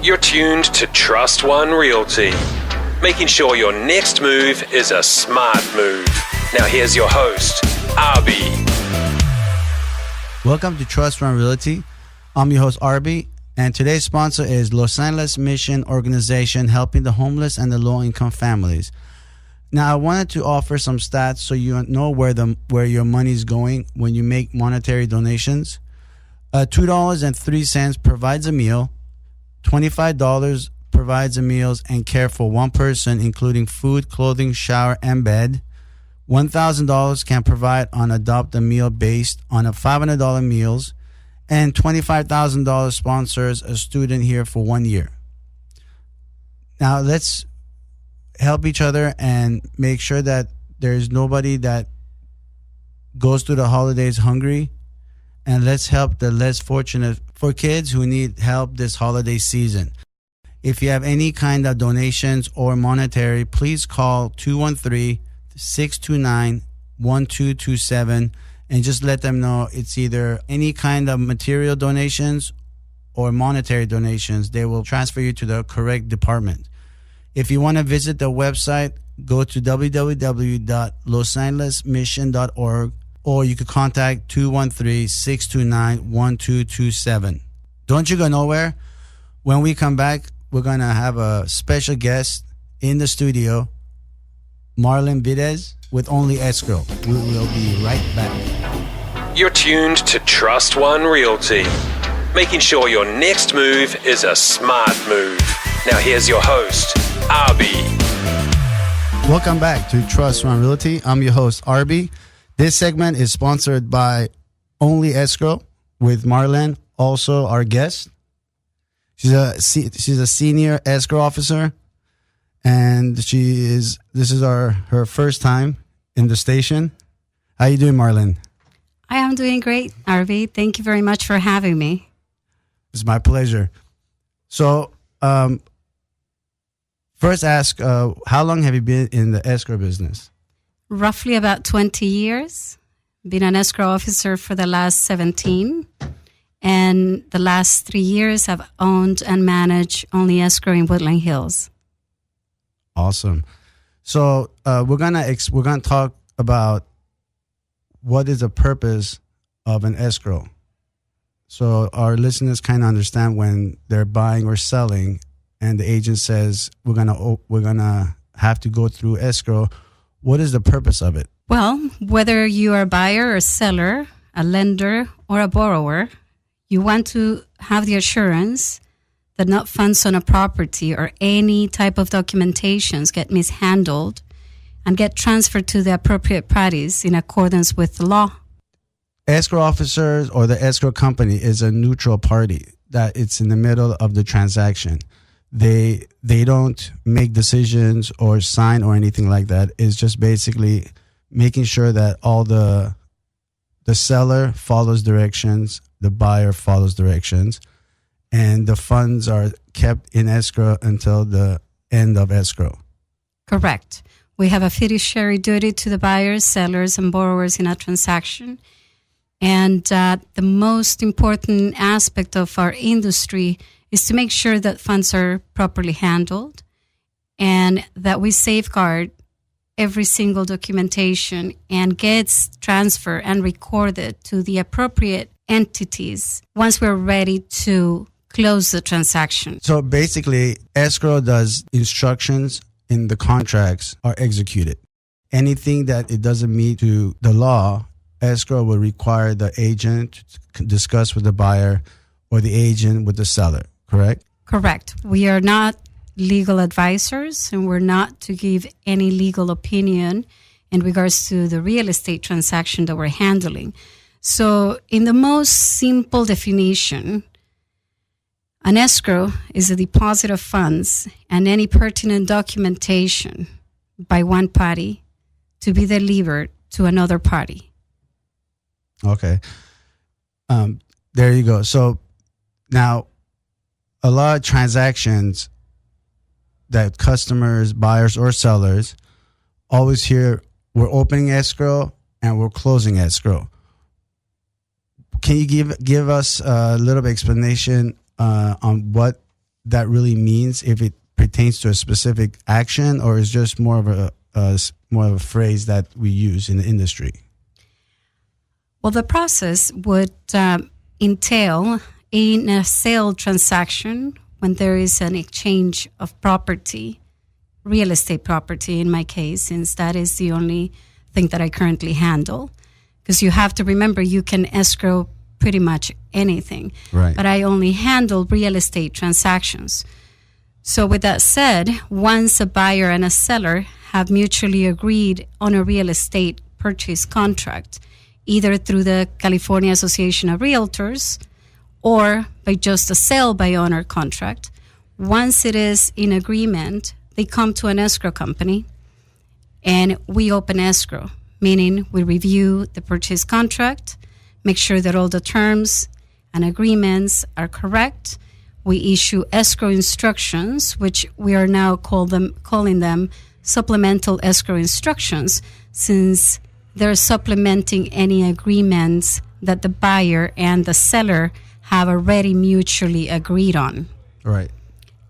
You're tuned to Trust One Realty, making sure your next move is a smart move. Now here's your host, Arbi. Welcome to Trust One Realty. I'm your host, Arbi, and today's sponsor is Los Angeles Mission Organization, helping the homeless and the low-income families. Now, I wanted to offer some stats so you know where your money is going when you make monetary donations. $2.03 provides a meal. $25 provides a meals and care for one person, including food, clothing, shower, and bed. $1,000 can provide on adopt a meal based on a $500 meals, and $25,000 sponsors a student here for 1 year. Now let's help each other and make sure that there's nobody that goes through the holidays hungry, and let's help the less fortunate for kids who need help this holiday season. If you have any kind of donations or monetary, please call 213-629-1227 and just let them know it's either any kind of material donations or monetary donations. They will transfer you to the correct department. If you want to visit the website, go to www.losangelesmission.org, or you could contact 213-629-1227. Don't you go nowhere. When we come back, we're going to have a special guest in the studio, Marlon Videz with Only Escrow. We will be right back. You're tuned to Trust One Realty, making sure your next move is a smart move. Now here's your host, Arbi. Welcome back to Trust One Realty. I'm your host, Arbi. This segment is sponsored by Only Escrow with Marlon, also our guest. She's a senior escrow officer, and this is her first time in the station. How you doing, Marlon? I am doing great, Arbi. Thank you very much for having me. It's my pleasure. So, first ask, how long have you been in the escrow business? Roughly about 20 years. Been an escrow officer for the last 17. And the last 3 years, I've owned and managed Only Escrow in Woodland Hills. Awesome. So we're gonna talk about what is the purpose of an escrow. So our listeners kind of understand when they're buying or selling, and the agent says we're gonna have to go through escrow. What is the purpose of it? Well, whether you are a buyer or seller, a lender or a borrower, you want to have the assurance that not funds on a property or any type of documentations get mishandled and get transferred to the appropriate parties in accordance with the law. Escrow officers or the escrow company is a neutral party that it's in the middle of the transaction. They don't make decisions or sign or anything like that. It's just basically making sure that all the seller follows directions, the buyer follows directions, and the funds are kept in escrow until the end of escrow. Correct. We have a fiduciary duty to the buyers, sellers, and borrowers in a transaction. And the most important aspect of our industry is to make sure that funds are properly handled and that we safeguard every single documentation and gets transferred and recorded to the appropriate entities once we're ready to close the transaction. So basically, escrow does instructions in the contracts are executed. Anything that it doesn't meet to the law, escrow will require the agent to discuss with the buyer or the agent with the seller, correct? Correct. We are not legal advisors, and we're not to give any legal opinion in regards to the real estate transaction that we're handling. So in the most simple definition, an escrow is a deposit of funds and any pertinent documentation by one party to be delivered to another party. Okay. There you go. So now a lot of transactions that customers, buyers, or sellers always hear, we're opening escrow and we're closing escrow. Can you give us a little bit explanation on what that really means, if it pertains to a specific action, or is just more of a phrase that we use in the industry? Well, the process would entail in a sale transaction when there is an exchange of property, real estate property in my case, since that is the only thing that I currently handle. Because you have to remember, you can escrow pretty much anything. Right. But I only handle real estate transactions. So with that said, once a buyer and a seller have mutually agreed on a real estate purchase contract, either through the California Association of Realtors or by just a sale by owner contract, once it is in agreement, they come to an escrow company and we open escrow, meaning we review the purchase contract, make sure that all the terms and agreements are correct. We issue escrow instructions, which we are now calling them supplemental escrow instructions, since they're supplementing any agreements that the buyer and the seller have already mutually agreed on. Right.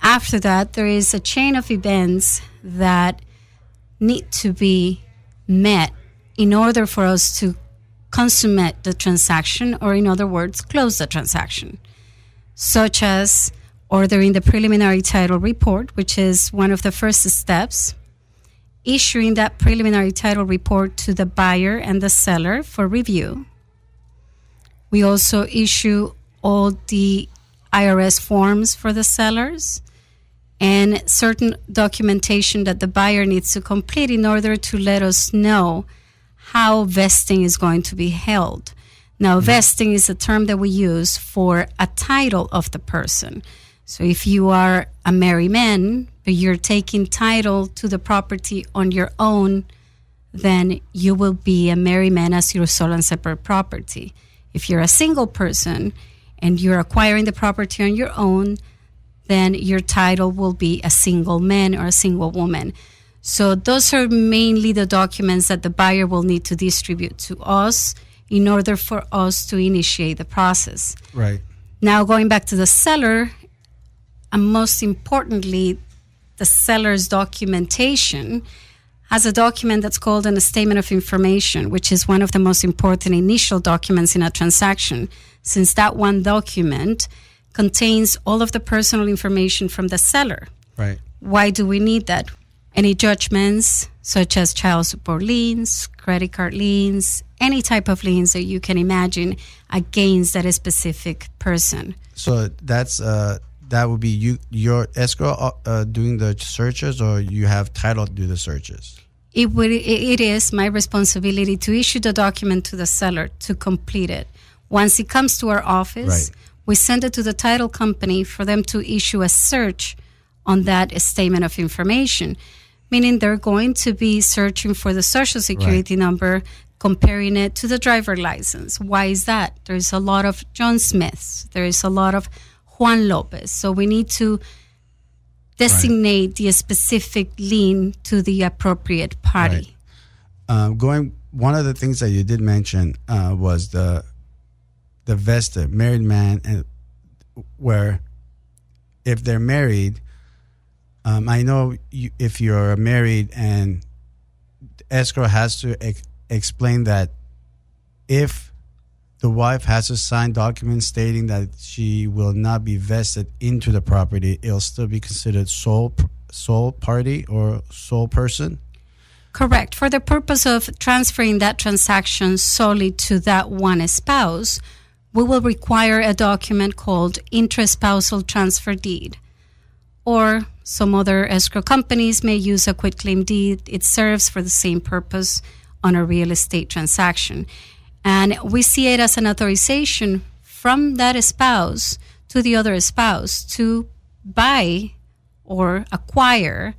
After that, there is a chain of events that need to be met in order for us to consummate the transaction, or in other words, close the transaction, such as ordering the preliminary title report, which is one of the first steps, issuing that preliminary title report to the buyer and the seller for review. We also issue all the IRS forms for the sellers and certain documentation that the buyer needs to complete in order to let us know how vesting is going to be held. Now, vesting is a term that we use for a title of the person. So if you are a married man, but you're taking title to the property on your own, then you will be a married man as your sole and separate property. If you're a single person and you're acquiring the property on your own, then your title will be a single man or a single woman. So those are mainly the documents that the buyer will need to distribute to us in order for us to initiate the process. Right. Now, going back to the seller, and most importantly, the seller's documentation has a document that's called a statement of information, which is one of the most important initial documents in a transaction, since that one document contains all of the personal information from the seller. Right. Why do we need that? Any judgments, such as child support liens, credit card liens, any type of liens that you can imagine against that specific person. So that's that would be your escrow doing the searches, or you have title to do the searches? It is my responsibility to issue the document to the seller to complete it. Once it comes to our office, right, we send it to the title company for them to issue a search on that statement of information, meaning they're going to be searching for the social security right, number, comparing it to the driver license. Why is that? There's a lot of John Smiths. There is a lot of Juan Lopez. So we need to designate the specific lien to the appropriate party. Right. One of the things that you did mention was the vested married man, and where if they're married, I know if you're married, and escrow has to explain that if the wife has to sign documents stating that she will not be vested into the property, it'll still be considered sole party or sole person? Correct. For the purpose of transferring that transaction solely to that one spouse, we will require a document called intraspousal transfer deed. Or some other escrow companies may use a quitclaim deed. It serves for the same purpose on a real estate transaction. And we see it as an authorization from that spouse to the other spouse to buy or acquire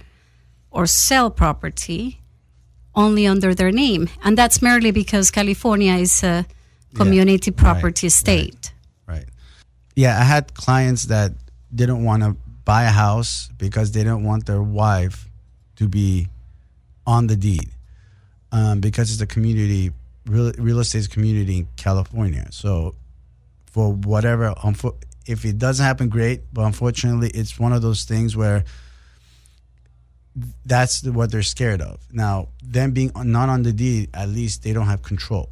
or sell property only under their name. And that's merely because California is a community property state. Right. Yeah, I had clients that didn't want to buy a house because they didn't want their wife to be on the deed, because it's a community, real estate community in California. So for whatever. If it doesn't happen, great. But unfortunately, it's one of those things where that's what they're scared of. Now, them being not on the deed, at least they don't have control,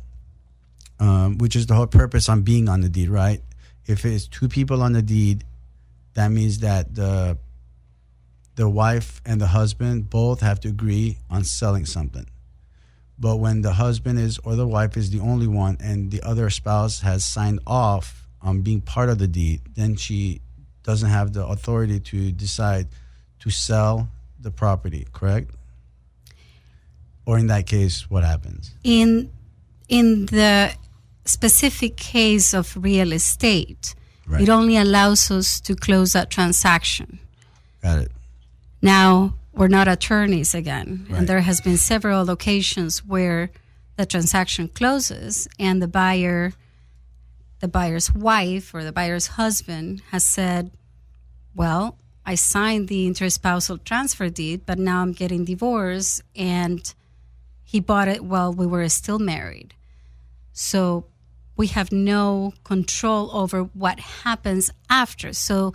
which is the whole purpose on being on the deed, right? If it's two people on the deed, that means that the wife and the husband both have to agree on selling something. But when the husband is or the wife is the only one and the other spouse has signed off on being part of the deed, then she doesn't have the authority to decide to sell the property, correct? Or in that case, what happens? In the specific case of real estate, Right. it only allows us to close that transaction. Got it. Now, we're not attorneys again, Right. and there has been several occasions where the transaction closes and the buyer's wife or the buyer's husband has said, well, I signed the interspousal transfer deed, but now I'm getting divorced, and he bought it while we were still married. So we have no control over what happens after. So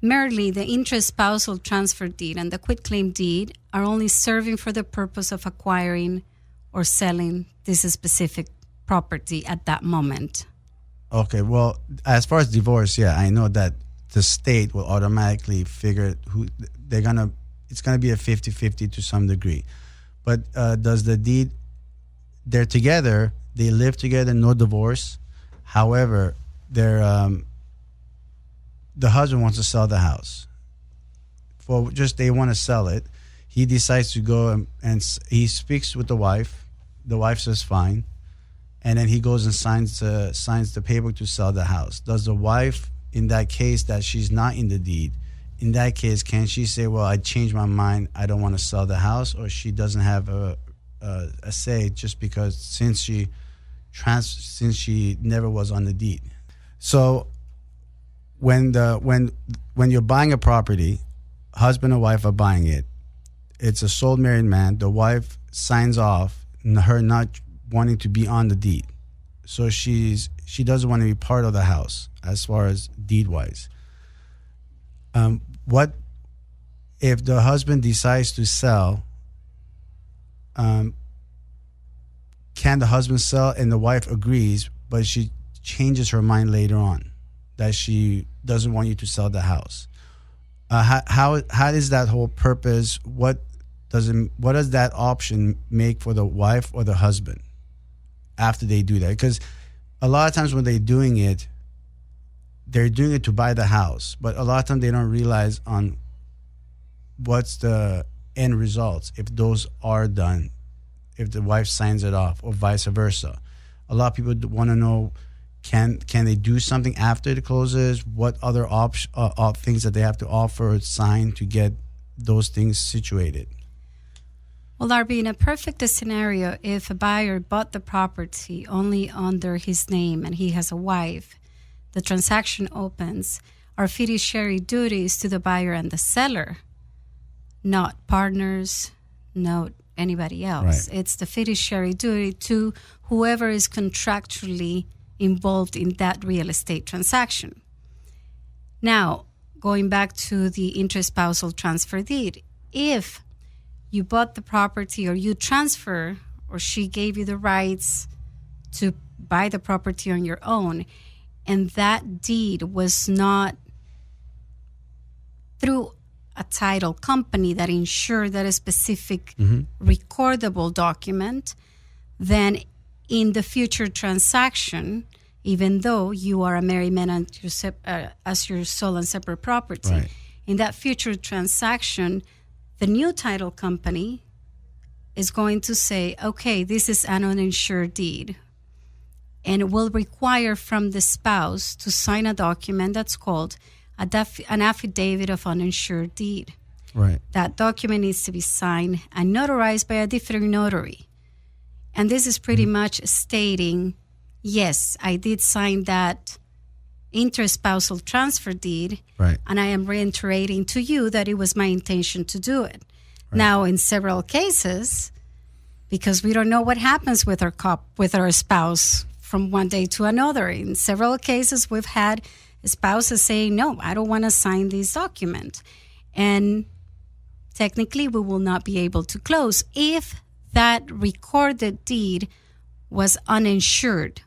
merely the interspousal transfer deed and the quitclaim deed are only serving for the purpose of acquiring or selling this specific property at that moment. Okay, well, as far as divorce, yeah, I know that the state will automatically figure who it's gonna be a 50-50 to some degree. But does the deed, they're together, they live together, no divorce. However, the husband wants to sell the house. They want to sell it. He decides to go and he speaks with the wife. The wife says fine. And then he goes and signs the paper to sell the house. Does the wife, in that case that she's not in the deed, in that case, can she say, well, I changed my mind, I don't want to sell the house, or she doesn't have a say just because since she never was on the deed? So when you're buying a property, husband and wife are buying it, it's a sole married man, the wife signs off her not wanting to be on the deed. So she doesn't want to be part of the house as far as deed wise. What if the husband decides to sell? Can the husband sell and the wife agrees, but she changes her mind later on that she doesn't want you to sell the house? How is that whole purpose? What does that option make for the wife or the husband after they do that? Because a lot of times when they're doing it to buy the house, but a lot of times they don't realize on what's the end results if those are done, if the wife signs it off, or vice versa. A lot of people want to know, can they do something after it closes? What other things that they have to offer or sign to get those things situated? Well, Arbi, in a perfect scenario, if a buyer bought the property only under his name and he has a wife, the transaction opens. Our fiduciary duty is to the buyer and the seller, not partners, not anybody else. Right. It's the fiduciary duty to whoever is contractually involved in that real estate transaction. Now, going back to the interspousal transfer deed, if you bought the property or you transfer or she gave you the rights to buy the property on your own, and that deed was not through a title company that insured that a specific recordable document, then in the future transaction, even though you are a married man as your sole and separate property, Right. in that future transaction, the new title company is going to say, okay, this is an uninsured deed, and it will require from the spouse to sign a document that's called an affidavit of uninsured deed. Right. That document needs to be signed and notarized by a different notary. And this is pretty much stating, yes, I did sign that interspousal transfer deed, Right. and I am reiterating to you that it was my intention to do it. Right. Now, in several cases, because we don't know what happens with our spouse from one day to another. In several cases, we've had spouses saying, no, I don't want to sign this document. And technically, we will not be able to close if that recorded deed was uninsured,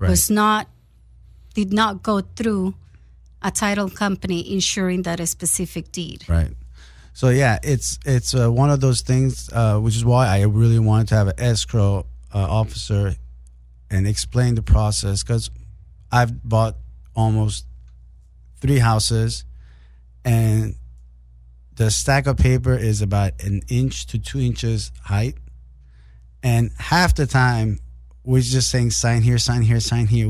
did not go through a title company insuring that a specific deed. Right. So yeah, it's one of those things, which is why I really wanted to have an escrow officer and explain the process, because I've bought almost 3 houses, and the stack of paper is about 1 inch to 2 inches height, and half the time we're just saying sign here, sign here, sign here.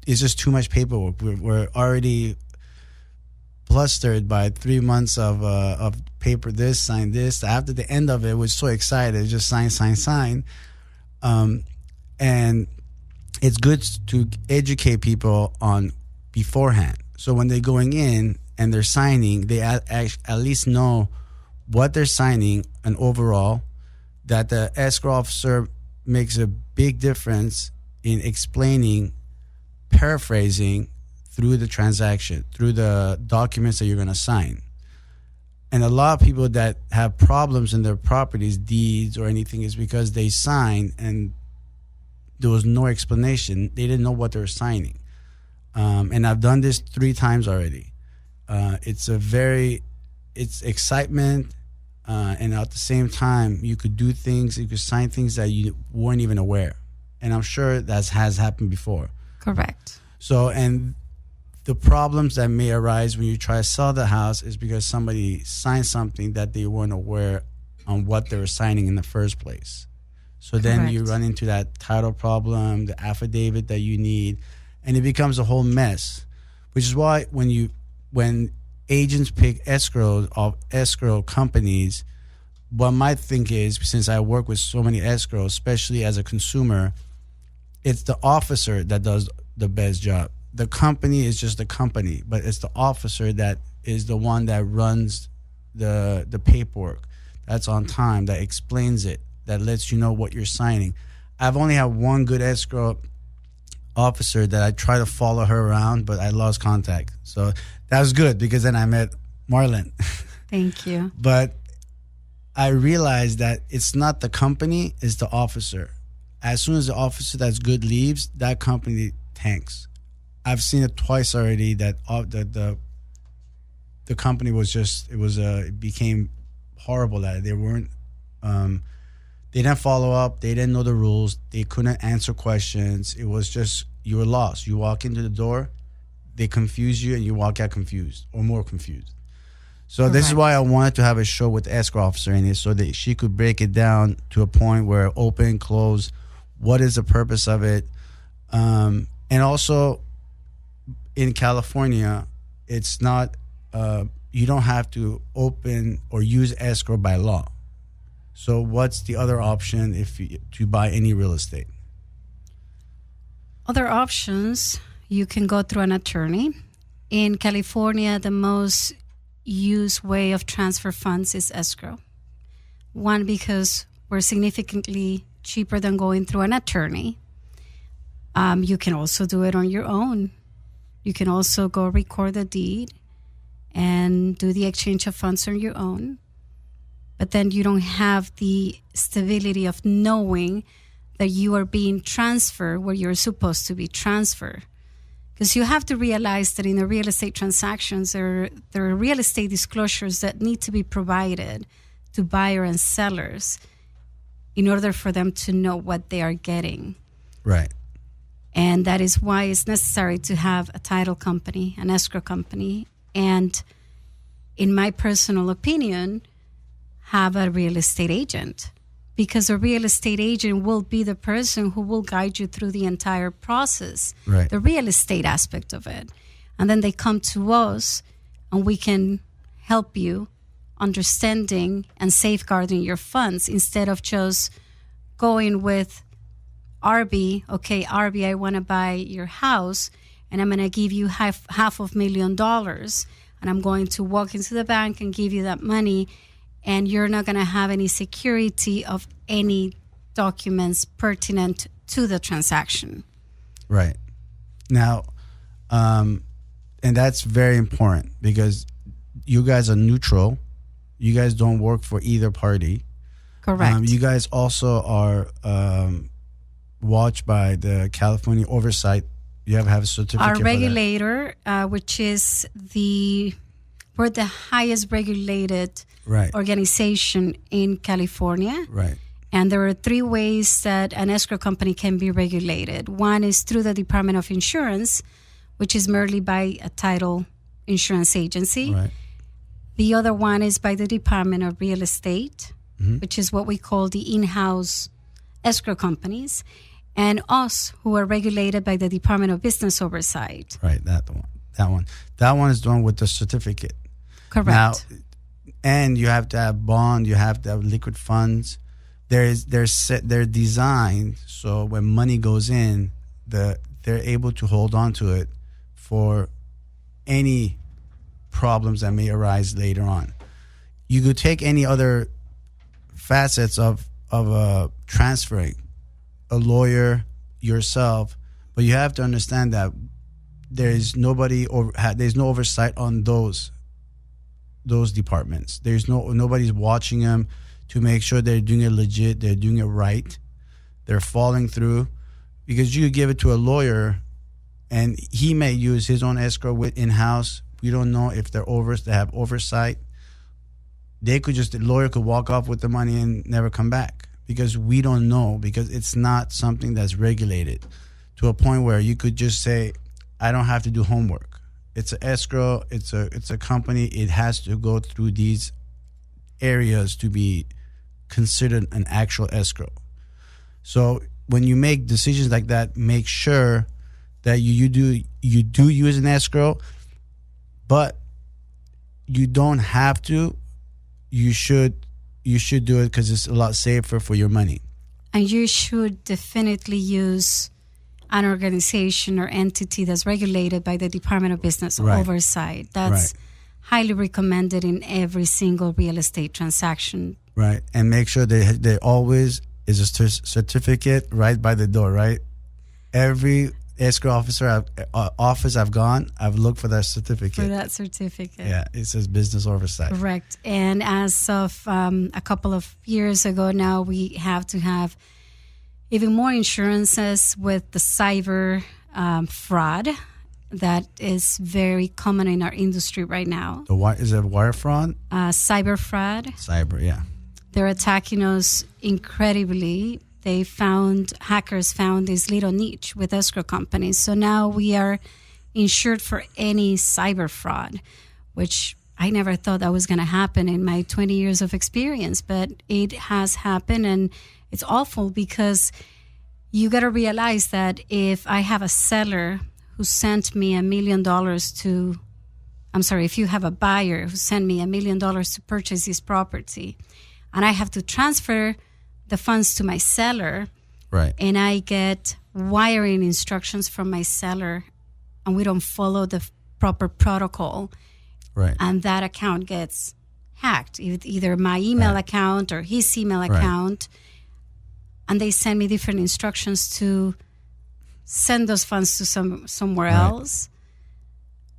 It's just too much paperwork. We're already flustered by 3 months of paper. This, sign this. After the end of it, we're so excited. Just sign, sign, sign. And it's good to educate people on beforehand. So when they're going in and they're signing, they at least know what they're signing and overall, that the escrow officer makes a big difference in explaining, paraphrasing through the transaction, through the documents that you're going to sign. And a lot of people that have problems in their properties, deeds or anything, is because they sign and there was no explanation. They didn't know what they were signing. And I've done this 3 times already. It's excitement. And at the same time, you could do things, you could sign things that you weren't even aware. And I'm sure that has happened before. Correct. So, and the problems that may arise when you try to sell the house is because somebody signed something that they weren't aware on what they were signing in the first place. So then you run into that title problem, the affidavit that you need, and it becomes a whole mess. Which is why when agents pick escrow companies, what my think is, since I work with so many escrows, especially as a consumer, it's the officer that does the best job. The company is just the company, but it's the officer that is the one that runs the paperwork, that's on time, that explains it, that lets you know what you're signing. I've only had one good escrow officer that I try to follow her around, but I lost contact. So that was good, because then I met Marlon. Thank you. But I realized that it's not the company, it's the officer. As soon as the officer that's good leaves, that company tanks. I've seen it twice already that the company it became horrible at it. They weren't, they didn't follow up. They didn't know the rules. They couldn't answer questions. It was just, you were lost. You walk into the door, they confuse you, and you walk out confused or more confused. So this is why I wanted to have a show with the escrow officer in it, so that she could break it down to a point where open, close, what is the purpose of it. And also in California, it's not, you don't have to open or use escrow by law. So what's the other option to buy any real estate? Other options, you can go through an attorney. In California, the most used way of transfer funds is escrow. One, because we're significantly cheaper than going through an attorney. You can also do it on your own. You can also go record the deed and do the exchange of funds on your own. But then you don't have the stability of knowing that you are being transferred where you're supposed to be transferred. Because you have to realize that in the real estate transactions, there are real estate disclosures that need to be provided to buyer and sellers in order for them to know what they are getting. Right. And that is why it's necessary to have a title company, an escrow company, and in my personal opinion, have a real estate agent, because a real estate agent will be the person who will guide you through the entire process, right, the real estate aspect of it. And then they come to us and we can help you understanding and safeguarding your funds instead of just going with Arbi. Okay, Arbi, I want to buy your house and I'm going to give you $500,000 and I'm going to walk into the bank and give you that money, and you're not going to have any security of any documents pertinent to the transaction. Right. Now, and that's very important because you guys are neutral. You guys don't work for either party. Correct. You guys also are watched by the California oversight. You have a certificate. Our for regulator, which is we're the highest regulated right. organization in California. Right. And there are three ways that an escrow company can be regulated. One is through the Department of Insurance, which is merely by a title insurance agency. Right. The other one is by the Department of Real Estate, Mm-hmm. which is what we call the in-house escrow companies, and us, who are regulated by the Department of Business Oversight. Right. That one is done with the certificate. Correct. Now, and you have to have bond. You have to have liquid funds. They're designed so when money goes in, they're able to hold on to it for any problems that may arise later on. You could take any other facets of transferring a lawyer, yourself, but you have to understand that there's no oversight on those departments. There's nobody's watching them to make sure they're doing it legit, they're doing it right, they're following through, because you could give it to a lawyer and he may use his own escrow with in-house. We don't know if they have oversight. The lawyer could walk off with the money and never come back, because we don't know, because it's not something that's regulated to a point where you could just say, I don't have to do homework. It's an escrow, it's a company, it has to go through these areas to be considered an actual escrow. So when you make decisions like that, make sure that you do use an escrow, but you don't have to. You should do it because it's a lot safer for your money. And you should definitely use an organization or entity that's regulated by the Department of Business Oversight. That's highly recommended in every single real estate transaction. Right. And make sure there always is a certificate right by the door, right? Every escrow office I've gone, I've looked for that certificate. For that certificate. Yeah, it says business oversight. Correct. And as of a couple of years ago now, we have to have even more insurances with the cyber fraud that is very common in our industry right now. Is it wire fraud? Cyber fraud. Cyber, yeah. They're attacking us incredibly. Hackers found this little niche with escrow companies. So now we are insured for any cyber fraud, which I never thought that was going to happen in my 20 years of experience, but it has happened, and it's awful because you got to realize that if I have a seller who sent me $1 million if you have a buyer who sent me $1 million to purchase this property, and I have to transfer the funds to my seller, right, and I get wiring instructions from my seller, and we don't follow the proper protocol, right, and that account gets hacked, either my email account or his email account, and they send me different instructions to send those funds to somewhere else.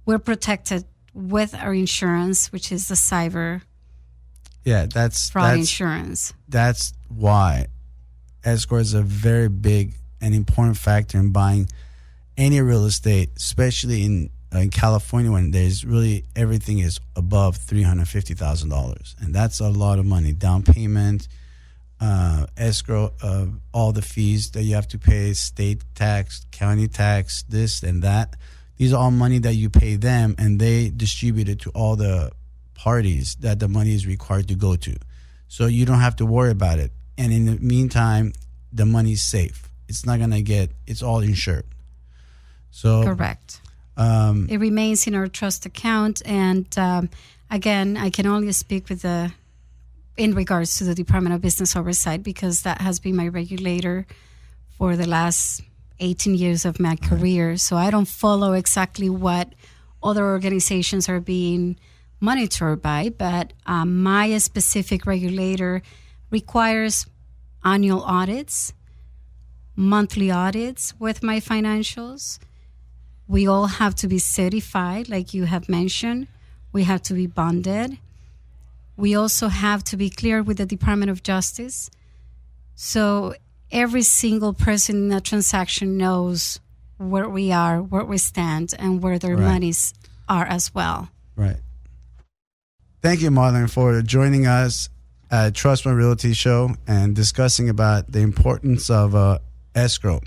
We're protected with our insurance, which is the cyber fraud insurance. That's why escrow is a very big and important factor in buying any real estate, especially in California, when there's really everything is above $350,000, and that's a lot of money. Down payment, escrow, all the fees that you have to pay, state tax, county tax, this and that. These are all money that you pay them, and they distribute it to all the parties that the money is required to go to. So you don't have to worry about it. And in the meantime, the money's safe. It's not going to it's all insured. So correct. It remains in our trust account. And again, I can only speak in regards to the Department of Business Oversight, because that has been my regulator for the last 18 years of my career. So I don't follow exactly what other organizations are being monitored by, but my specific regulator requires annual audits monthly audits with my financials. We all have to be certified, like you have mentioned. We have to be bonded. We also have to be clear with the Department of Justice. So every single person in a transaction knows where we are, where we stand, and where their monies are as well. Right. Thank you, Marlon, for joining us at Trust One Realty Show and discussing about the importance of escrow.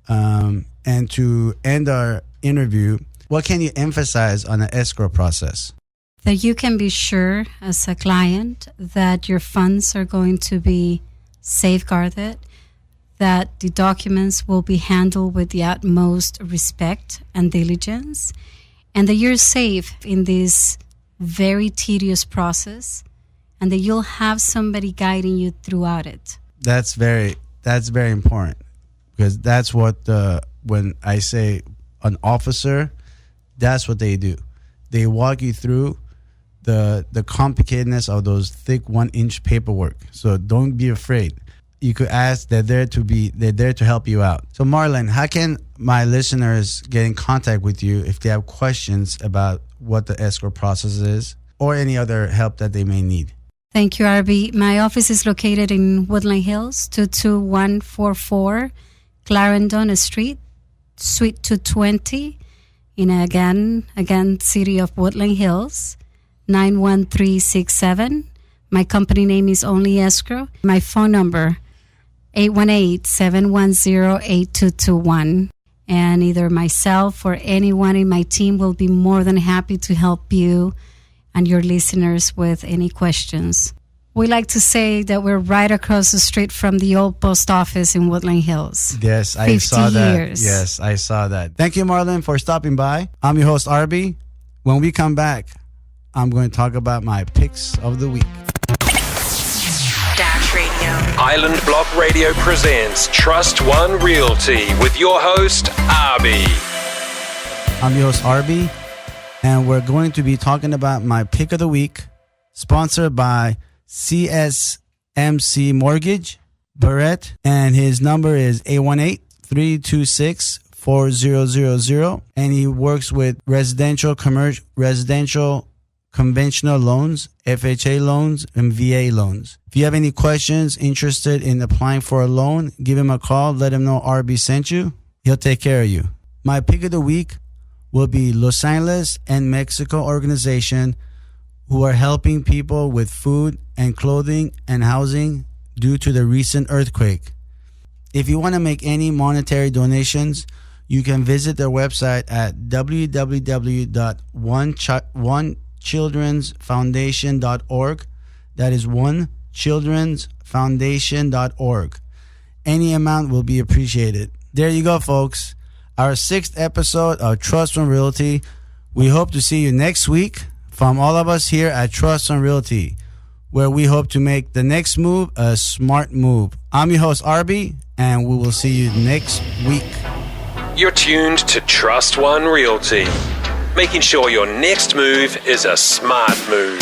And to end our interview, what can you emphasize on the escrow process? That you can be sure as a client that your funds are going to be safeguarded, that the documents will be handled with the utmost respect and diligence, and that you're safe in this very tedious process, and that you'll have somebody guiding you throughout it. That's very important, because that's what when I say an officer, that's what they do. They walk you through the complicatedness of those thick 1-inch paperwork. So don't be afraid. You could ask. They're there to help you out. So Marlon, how can my listeners get in contact with you if they have questions about what the escrow process is or any other help that they may need? Thank you, Arbi. My office is located in Woodland Hills, 22144 Clarendon Street, Suite 220, in again, city of Woodland Hills, 91367. My company name is Only Escrow. My phone number, 818-710-8221. And either myself or anyone in my team will be more than happy to help you and your listeners with any questions. We like to say that we're right across the street from the old post office in Woodland Hills. Yes, I saw that. Years. Yes, I saw that. Thank you, Marlon, for stopping by. I'm your host, Arbi. When we come back, I'm going to talk about my picks of the week. Dash Radio. Island Block Radio presents Trust One Realty with your host, Arbi. I'm your host, Arbi, and we're going to be talking about my pick of the week, sponsored by CSMC Mortgage, Barrett, and his number is 818-326-4000, and he works with residential, conventional loans, FHA loans, and VA loans. If you have any questions, interested in applying for a loan, give him a call. Let him know Arbi sent you. He'll take care of you. My pick of the week will be Los Angeles and Mexico organization who are helping people with food and clothing and housing due to the recent earthquake. If you want to make any monetary donations, you can visit their website at www.onechildrensfoundation.org. That is onechildrensfoundation.org. Any amount will be appreciated. There you go, folks. Our 6th episode of Trust One Realty. We hope to see you next week from all of us here at Trust One Realty, where we hope to make the next move a smart move. I'm your host, Arbi, and we will see you next week. You're tuned to Trust One Realty, making sure your next move is a smart move.